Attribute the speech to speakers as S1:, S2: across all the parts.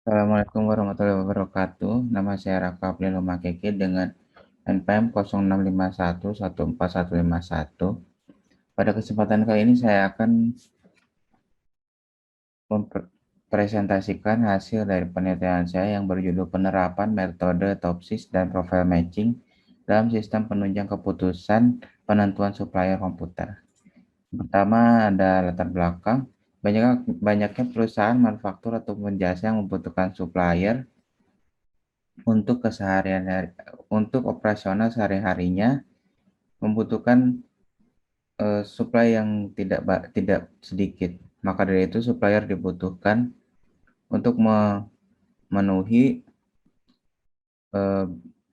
S1: Assalamualaikum warahmatullahi wabarakatuh. Nama saya Raka April Makeke dengan NPM 0651141151. Pada kesempatan kali ini saya akan mempresentasikan hasil dari penelitian saya yang berjudul penerapan metode topsis dan profile matching dalam sistem penunjang keputusan penentuan supplier komputer. Pertama ada latar belakang. Banyaknya perusahaan manufaktur atau jasa yang membutuhkan supplier untuk keseharian untuk operasional sehari-harinya membutuhkan supply yang tidak sedikit. Maka dari itu supplier dibutuhkan untuk memenuhi eh,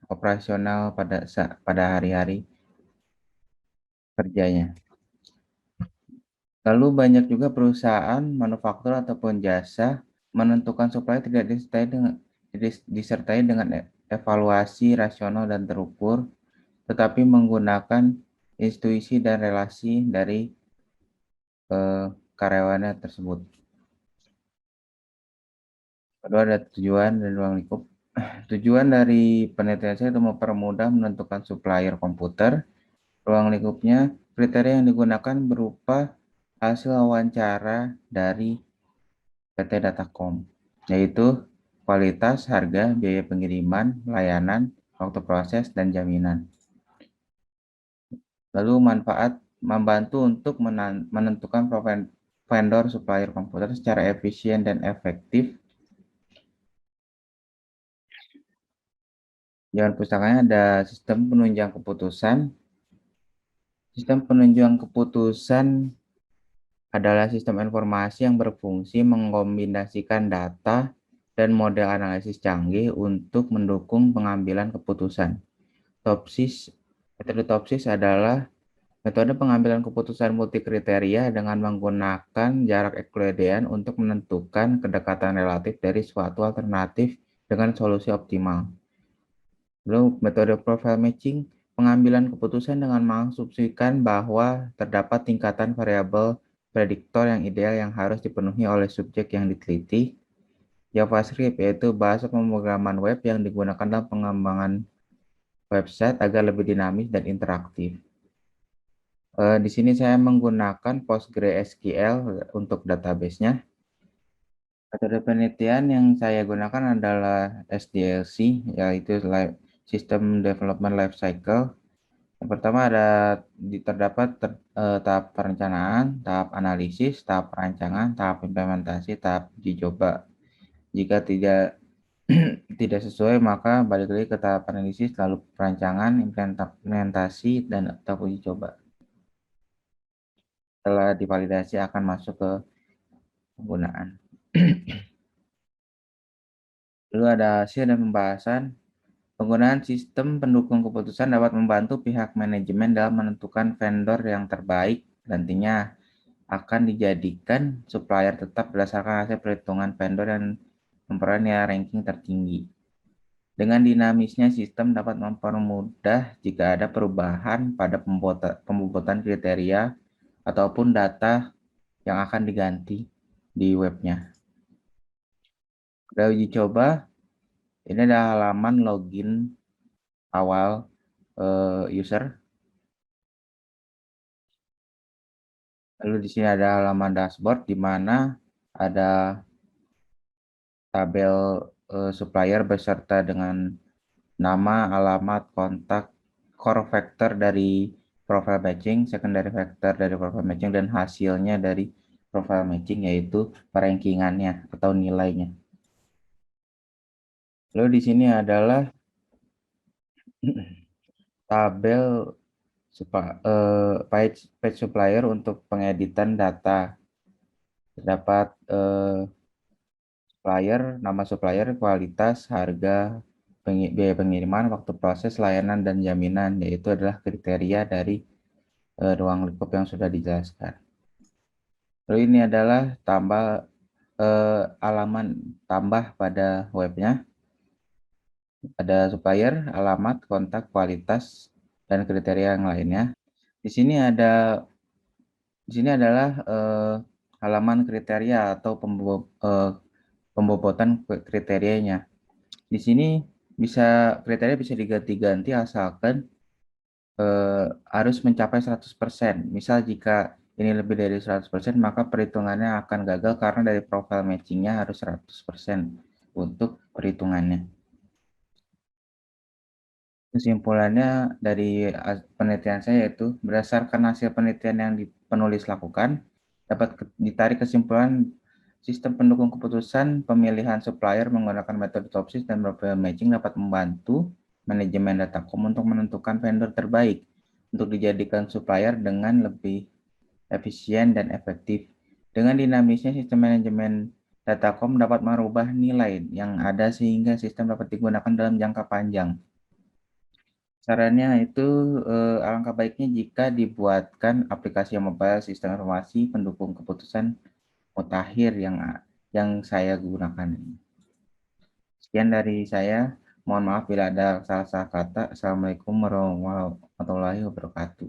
S1: operasional pada hari-hari kerjanya. Lalu banyak juga perusahaan manufaktur ataupun jasa menentukan supplier tidak disertai dengan evaluasi rasional dan terukur, tetapi menggunakan intuisi dan relasi dari karyawannya tersebut. Kedua ada tujuan dan ruang lingkup. Tujuan dari penelitian saya itu mempermudah menentukan supplier komputer. Ruang lingkupnya, kriteria yang digunakan berupa hasil wawancara dari PT Datacom, yaitu kualitas, harga, biaya pengiriman, layanan, waktu proses, dan jaminan. Lalu manfaat membantu untuk menentukan vendor supplier komputer secara efisien dan efektif. Jawaban pustakanya ada sistem penunjang keputusan. Sistem penunjang keputusan adalah sistem informasi yang berfungsi mengkombinasikan data dan model analisis canggih untuk mendukung pengambilan keputusan. Metode Topsis adalah metode pengambilan keputusan multikriteria dengan menggunakan jarak Euclidean untuk menentukan kedekatan relatif dari suatu alternatif dengan solusi optimal. Lalu metode profile matching, pengambilan keputusan dengan mengasumsikan bahwa terdapat tingkatan variabel prediktor yang ideal yang harus dipenuhi oleh subjek yang diteliti. JavaScript yaitu bahasa pemrograman web yang digunakan dalam pengembangan website agar lebih dinamis dan interaktif. Di sini saya menggunakan PostgreSQL untuk database-nya. Metode penelitian yang saya gunakan adalah SDLC, yaitu System Development Life Cycle. Yang pertama terdapat tahap perencanaan, tahap analisis, tahap perancangan, tahap implementasi, tahap uji coba. Jika tidak tidak sesuai, maka balik lagi ke tahap analisis, lalu perancangan, implementasi, dan tahap uji coba. Setelah divalidasi akan masuk ke penggunaan. Lalu ada hasil dan pembahasan. Penggunaan sistem pendukung keputusan dapat membantu pihak manajemen dalam menentukan vendor yang terbaik nantinya akan dijadikan supplier tetap berdasarkan hasil perhitungan vendor yang memperoleh nilai ranking tertinggi. Dengan dinamisnya sistem dapat mempermudah jika ada perubahan pada pembobotan kriteria ataupun data yang akan diganti di webnya. Pada uji coba, ini ada halaman login awal user. Lalu di sini ada halaman dashboard di mana ada tabel supplier beserta dengan nama, alamat, kontak, core factor dari profile matching, secondary factor dari profile matching, dan hasilnya dari profile matching yaitu rankingannya atau nilainya. Lalu di sini adalah tabel page supplier untuk pengeditan data. Terdapat supplier, nama supplier, kualitas, harga, biaya pengiriman, waktu proses, layanan, dan jaminan, yaitu adalah kriteria dari ruang lingkup yang sudah dijelaskan. Lalu ini adalah halaman tambah pada webnya. Ada supplier, alamat, kontak, kualitas, dan kriteria yang lainnya. Di sini adalah halaman kriteria atau pembobotan kriterianya. Di sini kriteria bisa diganti-ganti asalkan harus mencapai 100%. Misal jika ini lebih dari 100%, maka perhitungannya akan gagal karena dari profile matchingnya harus 100% untuk perhitungannya. Kesimpulannya dari penelitian saya yaitu berdasarkan hasil penelitian yang penulis lakukan, dapat ditarik kesimpulan sistem pendukung keputusan pemilihan supplier menggunakan metode Topsis dan profile matching dapat membantu manajemen Datacom untuk menentukan vendor terbaik untuk dijadikan supplier dengan lebih efisien dan efektif. Dengan dinamisnya sistem manajemen Datacom dapat merubah nilai yang ada sehingga sistem dapat digunakan dalam jangka panjang. Sarannya itu alangkah baiknya jika dibuatkan aplikasi mobile sistem informasi pendukung keputusan mutakhir yang saya gunakan. Sekian dari saya. Mohon maaf bila ada salah-salah kata. Assalamualaikum warahmatullahi wabarakatuh.